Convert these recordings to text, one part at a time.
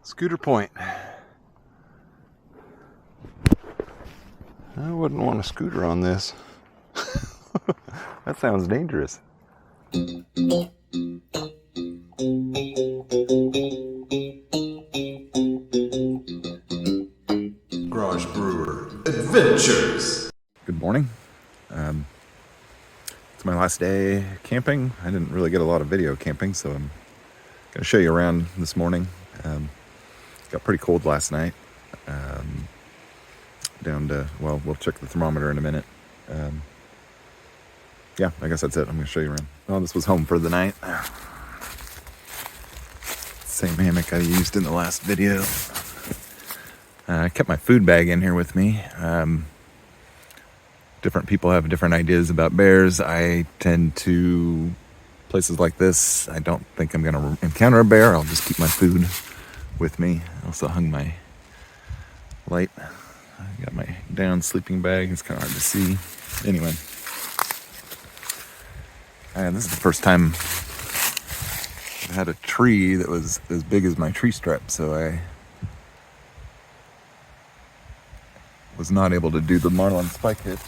Scooter Point. I wouldn't want a scooter on this. That sounds dangerous. Garage Brewer Adventures. Good morning. It's my last day camping. I didn't really get a lot of video camping, so I'm going to show you around this morning. Got pretty cold last night. Down to, well, we'll check the thermometer in a minute. Yeah, I guess that's it. I'm going to show you around. Well, this was home for the night. Same hammock I used in the last video. I kept my food bag in here with me. Different people have different ideas about bears. I tend to, places like this, I don't think I'm going to encounter a bear. I'll just keep my food with me. I also hung my light. I got my down sleeping bag. It's kind of hard to see. Anyway. This is the first time I had a tree that was as big as my tree strap, so I was not able to do the Marlin spike hitch.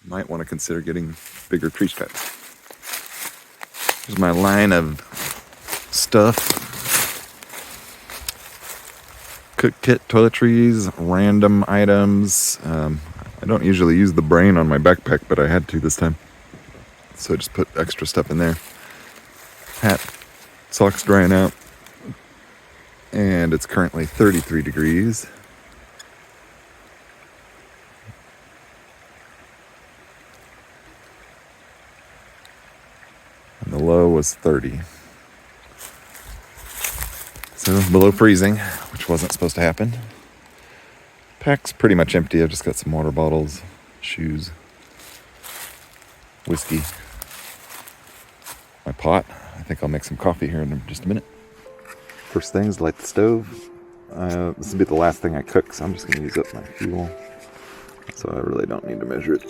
Might want to consider getting bigger tree straps. Here's my line of stuff. Cook kit, toiletries, random items. I don't usually use the brain on my backpack, but I had to this time. So I just put extra stuff in there. Hat, socks drying out. And it's currently 33 degrees. And the low was 30. So below freezing, which wasn't supposed to happen. Pack's pretty much empty. I've just got some water bottles, shoes, whiskey, my pot. I think I'll make some coffee here in just a minute. First thing is light the stove. This will be the last thing I cook, so I'm just going to use up my fuel. So I really don't need to measure it.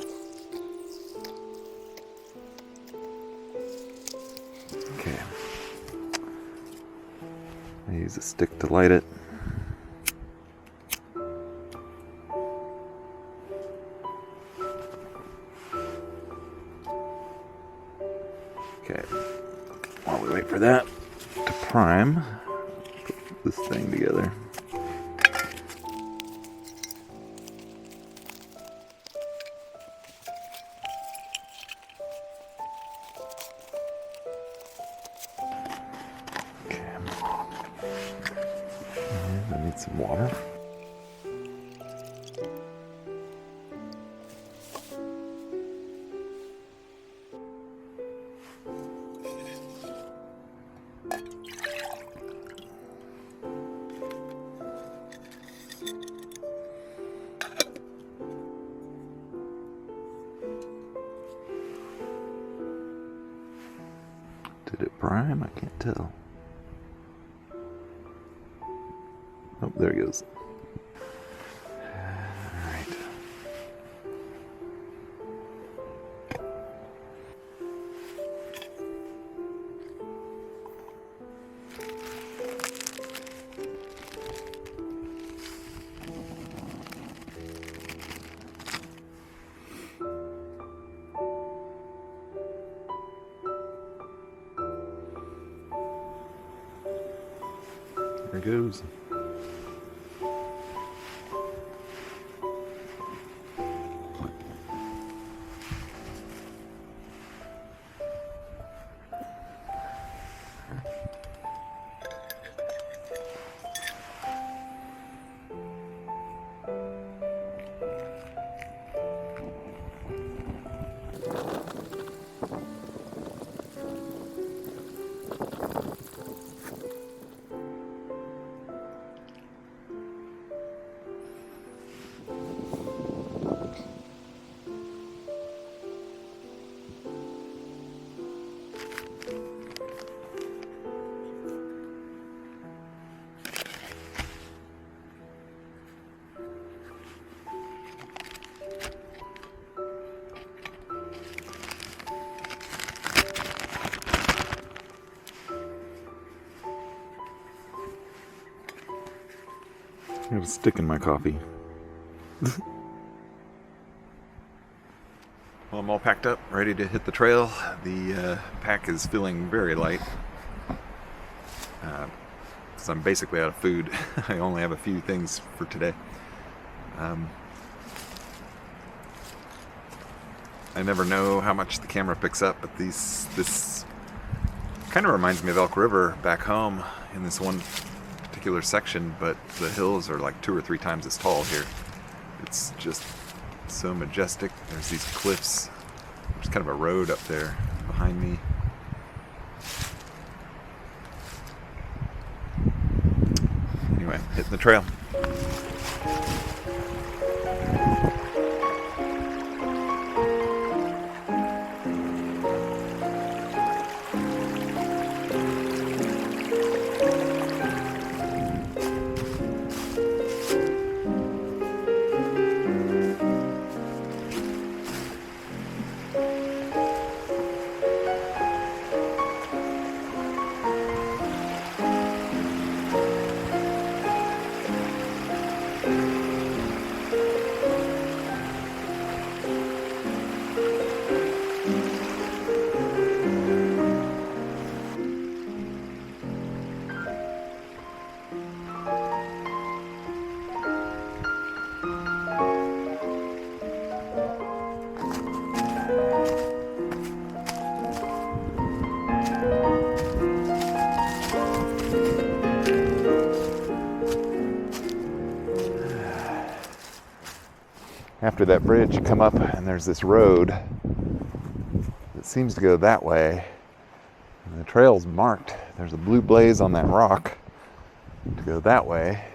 Okay. I use a stick to light it. Okay. While we wait for that to prime, put this thing together. I need some water. Did it prime? I can't tell. Oh, there it goes. Alright. There it goes. I got a stick in my coffee. Well, I'm all packed up, ready to hit the trail. The pack is feeling very light. Because I'm basically out of food. I only have a few things for today. I never know how much the camera picks up, but this kind of reminds me of Elk River back home in this one particular section, but the hills are like 2 or 3 times as tall here. It's just so majestic. There's these cliffs. There's kind of a road up there behind me. Anyway, hitting the trail. After that bridge, you come up and there's this road that seems to go that way. And the trail's marked. There's a blue blaze on that rock to go that way.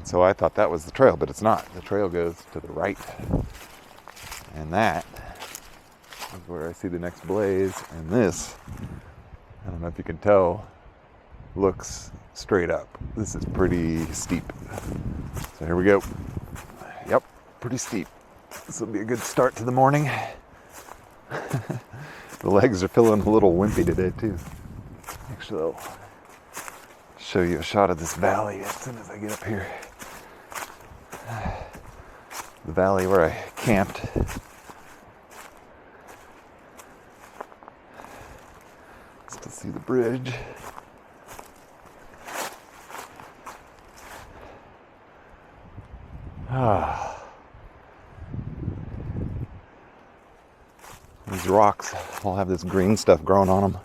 So I thought that was the trail, but it's not. The trail goes to the right. And that is where I see the next blaze. And this, I don't know if you can tell, looks straight up. This is pretty steep. So here we go. Yep. Pretty steep. This will be a good start to the morning. The legs are feeling a little wimpy today too. Actually, I'll show you a shot of this valley as soon as I get up here. The valley where I camped. Still see the bridge. These rocks all have this green stuff growing on them.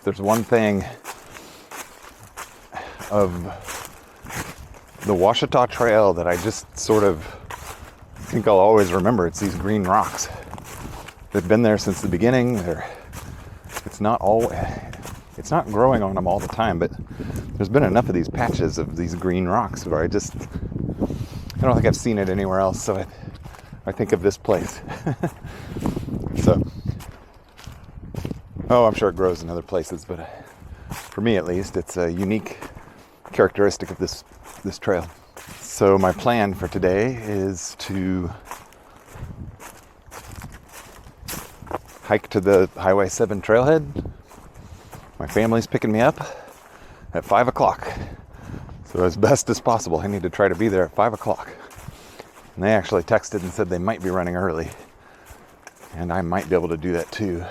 There's one thing of the Ouachita Trail that I just sort of think I'll always remember. It's these green rocks. They've been there since the beginning. It's not growing on them all the time, but there's been enough of these patches of these green rocks where I don't think I've seen it anywhere else, so I think of this place. So, I'm sure it grows in other places, but for me at least, it's a unique characteristic of this trail. So my plan for today is to hike to the Highway 7 Trailhead. My family's picking me up at 5 o'clock. So as best as possible, I need to try to be there at 5 o'clock. And they actually texted and said they might be running early. And I might be able to do that too.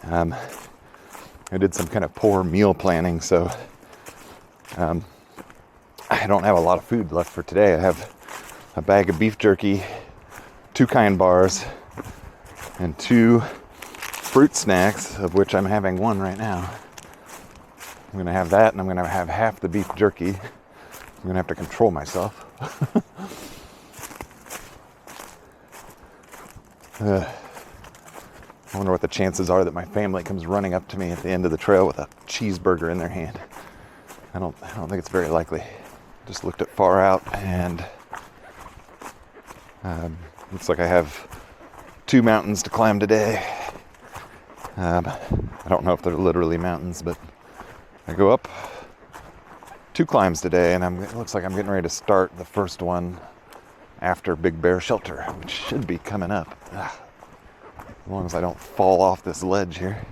I did some kind of poor meal planning, so I don't have a lot of food left for today. I have a bag of beef jerky, 2 Kind bars, and 2 fruit snacks, of which I'm having 1 right now. I'm going to have that, and I'm going to have half the beef jerky. I'm going to have to control myself. I wonder what the chances are that my family comes running up to me at the end of the trail with a cheeseburger in their hand. I don't think it's very likely. Just looked at far out, and looks like I have 2 mountains to climb today. I don't know if they're literally mountains, but I go up 2 climbs today, and it looks like I'm getting ready to start the first one after Big Bear Shelter, which should be coming up. As long as I don't fall off this ledge here.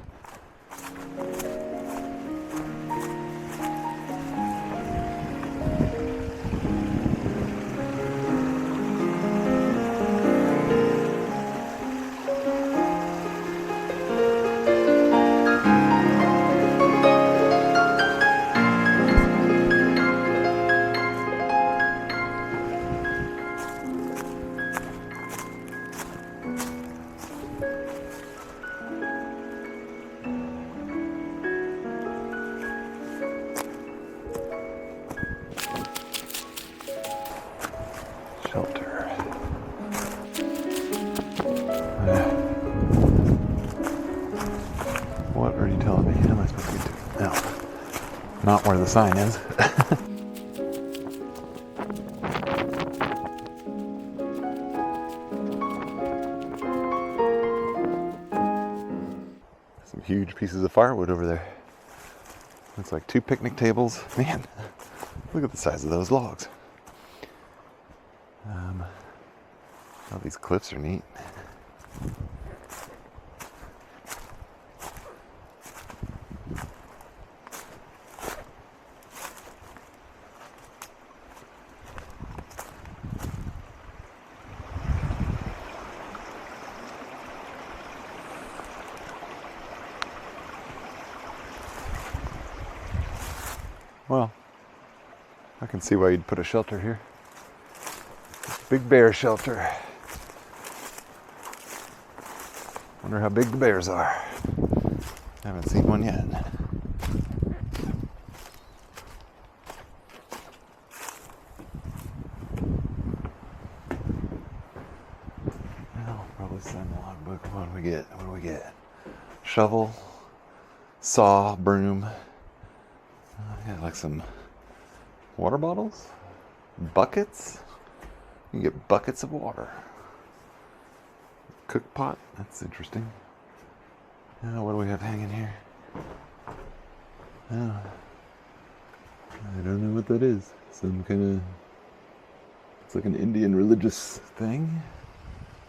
not where the sign is. Some huge pieces of firewood over there. Looks like 2 picnic tables. Man, look at the size of those logs. Oh, these cliffs are neat. Well, I can see why you'd put a shelter here. Big bear shelter. Wonder how big the bears are. Haven't seen one yet. Well, probably send a logbook. What do we get? What do we get? Shovel, saw, broom. Yeah, like some water bottles, buckets. You can get buckets of water. Cook pot. That's interesting. What do we have hanging here? I don't know what that is. Some kind of, it's like an Indian religious thing.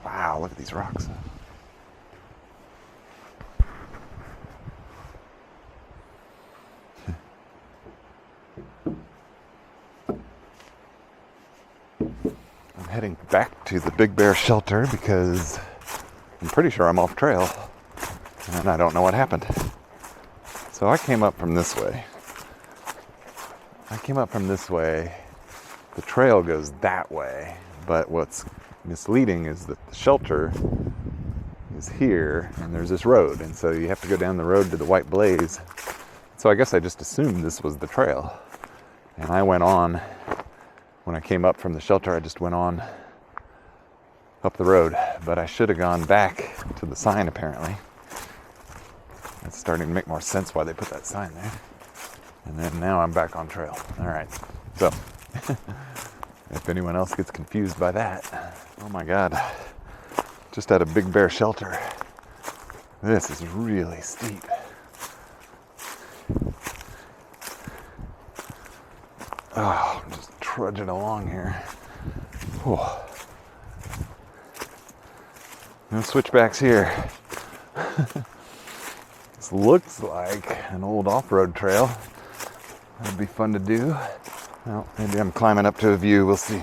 Wow, look at these rocks. I'm heading back to the Big Bear shelter because I'm pretty sure I'm off trail and I don't know what happened. So I came up from this way. The trail goes that way, but what's misleading is that the shelter is here and there's this road, and so you have to go down the road to the White Blaze. So I guess I just assumed this was the trail, and I went on. When I came up from the shelter, I just went on up the road, but I should have gone back to the sign apparently. It's starting to make more sense why they put that sign there. And then now I'm back on trail. All right, so if anyone else gets confused by that, oh my God, just at a Big Bear shelter. This is really steep. Oh, I'm just trudging along here. Oh. No switchbacks here. This looks like an old off-road trail. That'd be fun to do. Well, maybe I'm climbing up to a view. We'll see.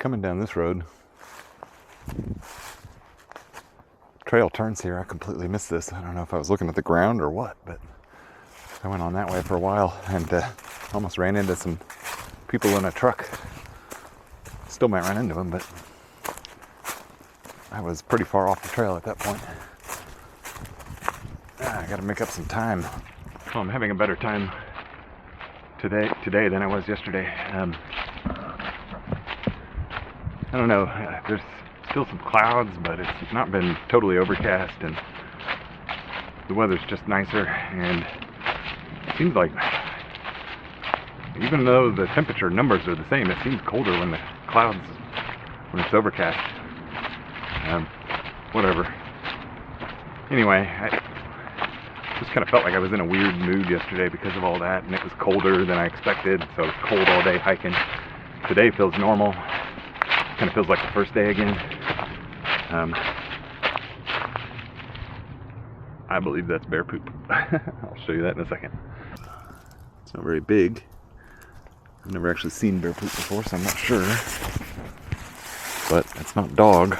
coming down this road. Trail turns here. I completely missed this. I don't know if I was looking at the ground or what, but I went on that way for a while and almost ran into some people in a truck. Still might run into them, but I was pretty far off the trail at that point. I gotta make up some time. Well, I'm having a better time today than I was yesterday. I don't know, there's still some clouds, but it's not been totally overcast, and the weather's just nicer, and it seems like even though the temperature numbers are the same, it seems colder when when it's overcast. Whatever. Anyway, I just kind of felt like I was in a weird mood yesterday because of all that, and it was colder than I expected, so it was cold all day hiking. Today feels normal. Kind of feels like the first day again. I believe that's bear poop. I'll show you that in a second. It's not very big. I've never actually seen bear poop before, so I'm not sure. But it's not dog.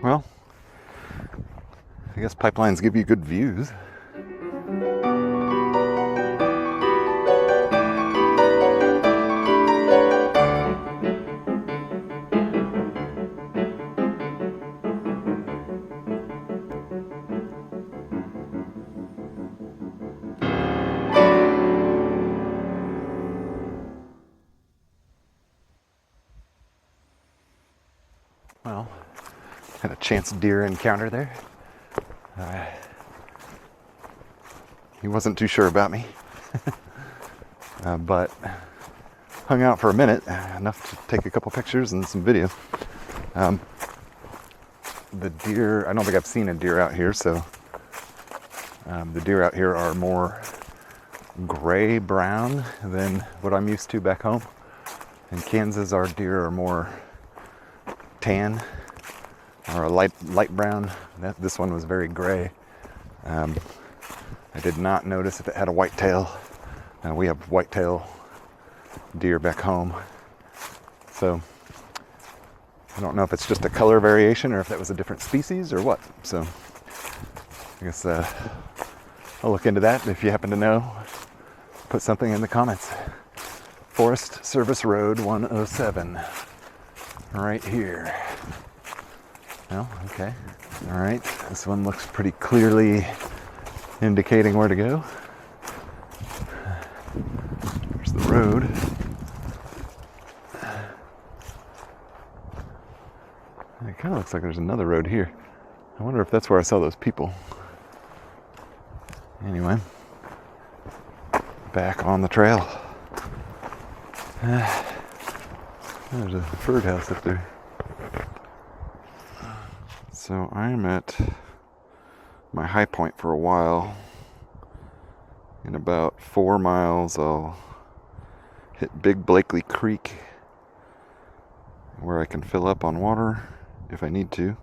Well, I guess pipelines give you good views. Well, had a chance deer encounter there. He wasn't too sure about me, but hung out for a minute, enough to take a couple pictures and some video. The deer, I don't think I've seen a deer out here, so the deer out here are more gray-brown than what I'm used to back home. In Kansas, our deer are more tan or a light brown. This one was very gray. I did not notice if it had a white tail. We have whitetail deer back home, so I don't know if it's just a color variation or if that was a different species or what. So I guess I'll look into that. If you happen to know, put something in the comments. Forest Service Road 107, right here. Well, okay. All right, this one looks pretty clearly indicating where to go. There's the road. It kind of looks like there's another road here. I wonder if that's where I saw those people. Anyway, back on the trail. There's a bird house up there. So I'm at my high point for a while. In about 4 miles, I'll hit Big Blakely Creek, where I can fill up on water if I need to.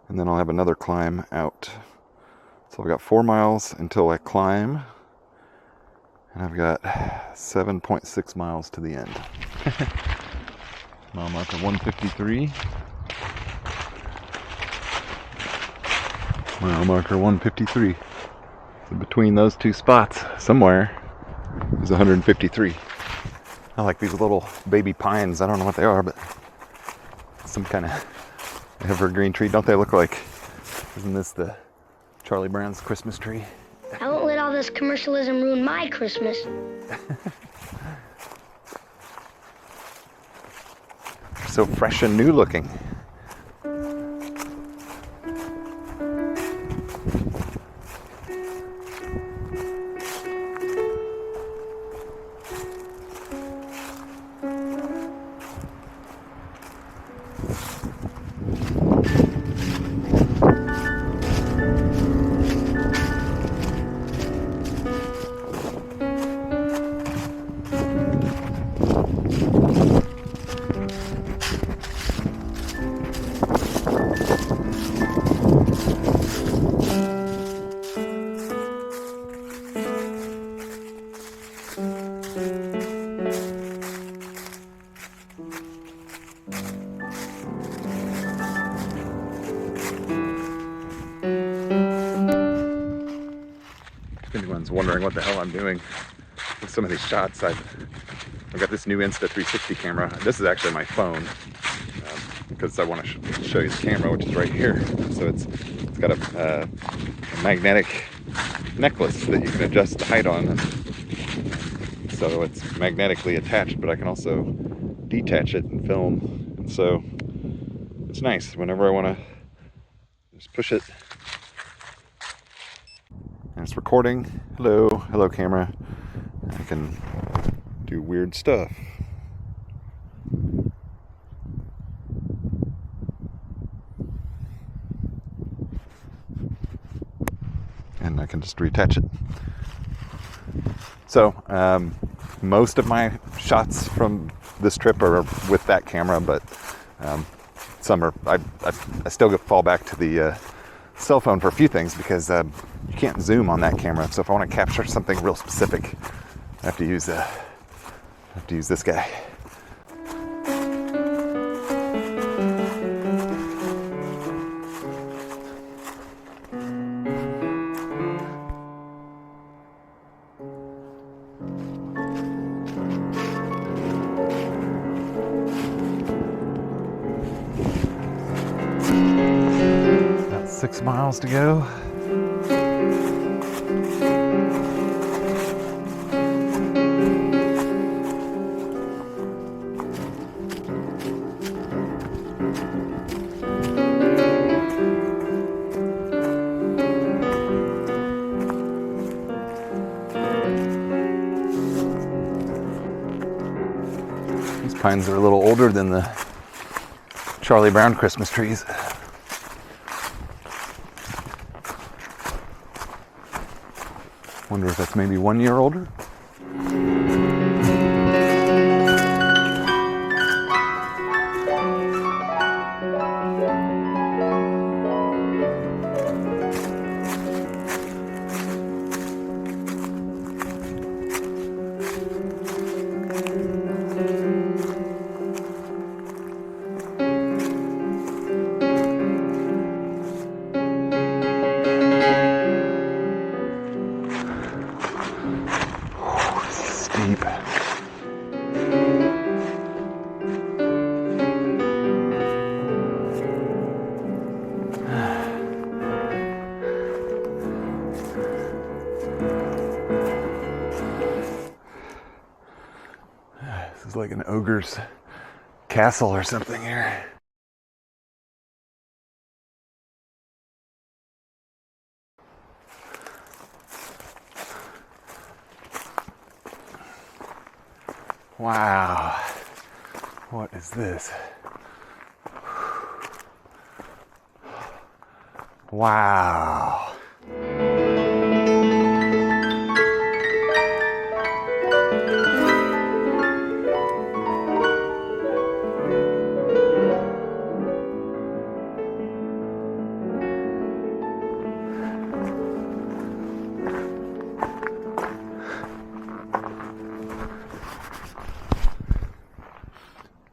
And then I'll have another climb out. So I've got 4 miles until I climb. And I've got 7.6 miles to the end. Mile marker 153. Mile marker 153. So between those two spots, somewhere, is 153. I like these little baby pines. I don't know what they are, but some kind of evergreen tree. Don't they look like, isn't this the Charlie Brown's Christmas tree? I won't let all this commercialism ruin my Christmas. So fresh and new looking. anyone's wondering what the hell I'm doing with some of these shots, I've got this new Insta 360 camera. This is actually my phone because I want to show you the camera, which is right here. So it's got a magnetic necklace that you can adjust the height on. So it's magnetically attached, but I can also detach it and film. And so it's nice whenever I want to just push it. And it's recording. Hello camera. I can do weird stuff. And I can just retouch it. So most of my shots from this trip are with that camera, but some are, I still fall back to the cell phone for a few things because you can't zoom on that camera. So if I want to capture something real specific, I have to use this guy. About 6 miles to go. These pines are a little older than the Charlie Brown Christmas trees. Wonder if that's maybe 1 year older. Steep. This is like an ogre's castle or something here. Wow, what is this? Wow.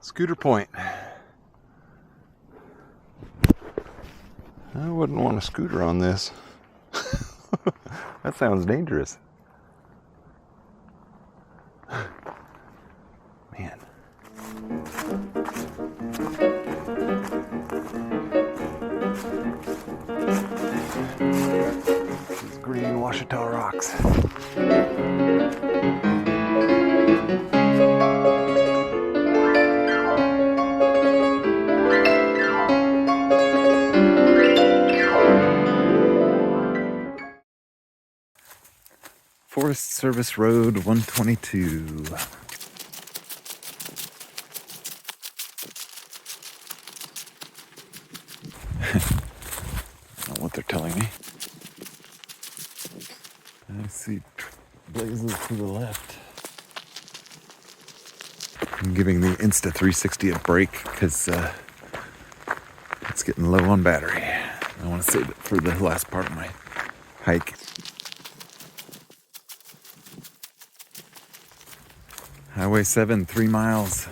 Scooter Point. I wouldn't want a scooter on this. That sounds dangerous. Man. These green Ouachita rocks. Forest Service Road 122. I don't know what they're telling me. I see blazes to the left. I'm giving the Insta 360 a break because it's getting low on battery. I want to save it for the last part of my hike. Highway 7, 3 miles.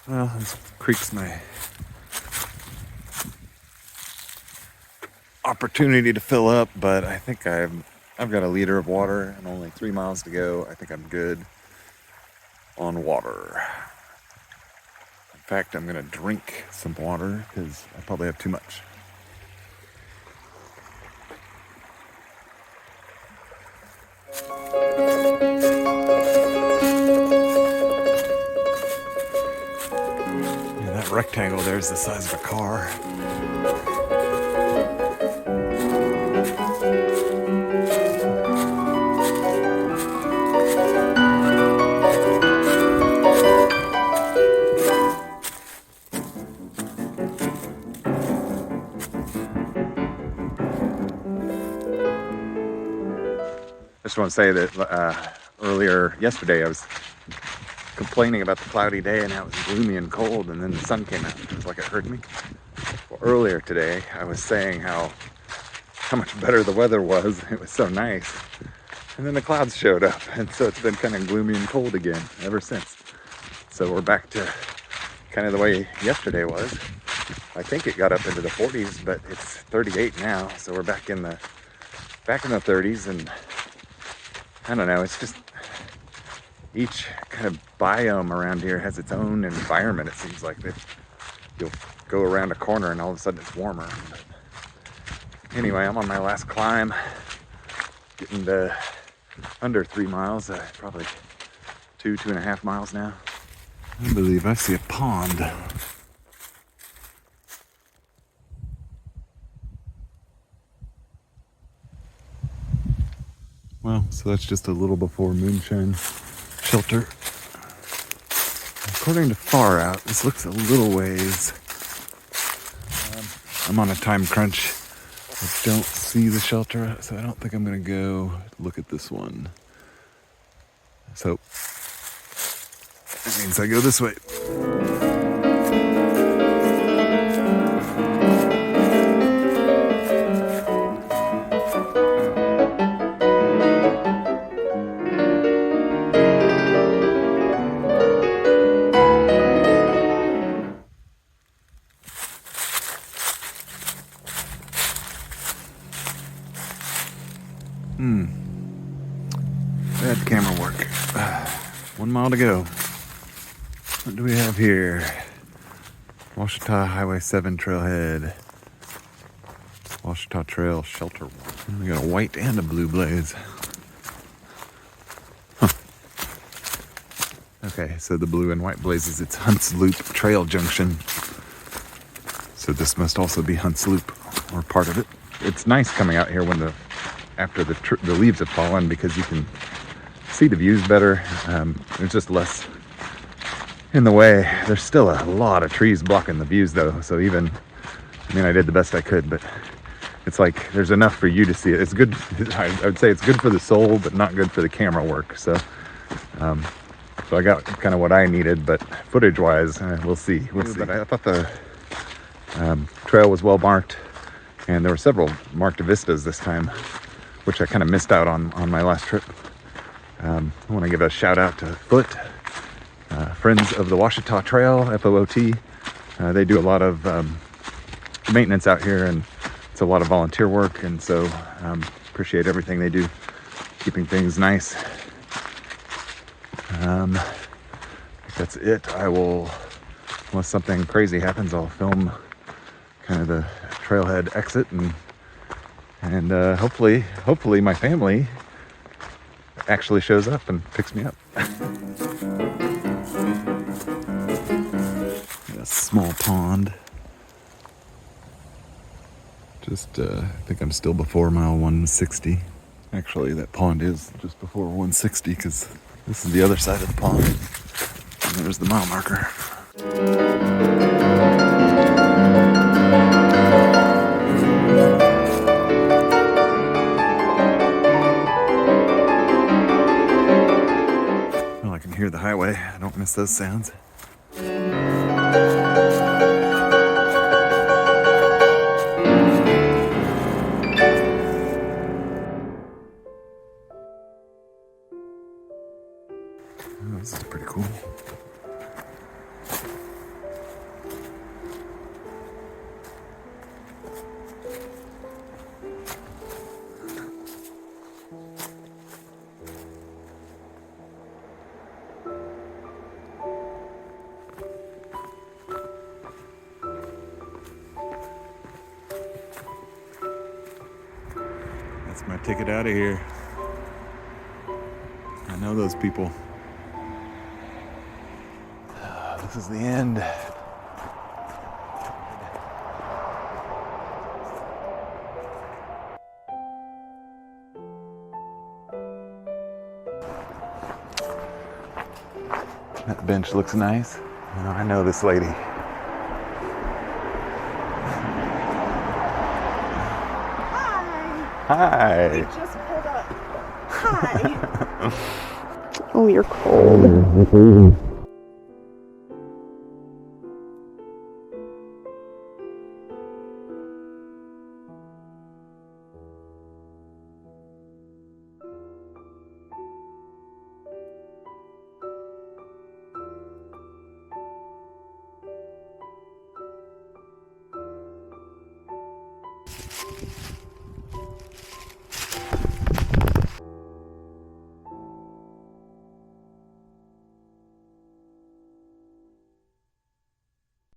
Well, this creek's my opportunity to fill up, but I think I've got a liter of water and only 3 miles to go. I think I'm good on water. In fact, I'm gonna drink some water because I probably have too much. Yeah, that rectangle there is the size of a car. I just want to say that earlier yesterday I was complaining about the cloudy day and how it was gloomy and cold, and then the sun came out. It was like it hurt me. Well, earlier today I was saying how much better the weather was. It was so nice. And then the clouds showed up, and so it's been kind of gloomy and cold again ever since. So we're back to kind of the way yesterday was. I think it got up into the 40s, but it's 38 now, so we're back in the 30s, and I don't know, it's just each kind of biome around here has its own environment. It seems like that you'll go around a corner and all of a sudden it's warmer. But anyway, I'm on my last climb, getting to under 3 miles, probably 2.5 miles now. I believe I see a pond. Well, so that's just a little before Moonshine shelter. According to Far Out, this looks a little ways. I'm on a time crunch. I don't see the shelter, so I don't think I'm gonna go look at this one. So that means I go this way. Bad camera work. 1 mile to go. What do we have here? Ouachita Highway 7 Trailhead. Ouachita Trail shelter. We got a white and a blue blaze. Huh. Okay, so the blue and white blazes, it's Hunt's Loop Trail Junction. So this must also be Hunt's Loop, or part of it. It's nice coming out here when after the leaves have fallen, because you can see the views better. There's just less in the way. There's still a lot of trees blocking the views though, so I did the best I could, but it's like there's enough for you to see it. It's good. I would say it's good for the soul, but not good for the camera work. So I got kind of what I needed, but footage wise, we'll see. But I thought the trail was well marked, and there were several marked vistas this time, which I kind of missed out on my last trip. I want to give a shout out to Foot, Friends of the Ouachita Trail, FOOT. They do a lot of maintenance out here, and it's a lot of volunteer work, and so appreciate everything they do, keeping things nice. That's it. I will, unless something crazy happens, I'll film kind of the trailhead exit, and hopefully my family actually shows up and picks me up. A small pond. Just I think I'm still before mile 160. Actually, that pond is just before 160, because this is the other side of the pond. And there's the mile marker. Well, I can hear the highway. I don't miss those sounds. Oh, this is pretty cool. That's my ticket out of here. I know those people. This is the end. That bench looks nice. I know this lady. Hi. We just pulled up. Hi. Oh, you're cold.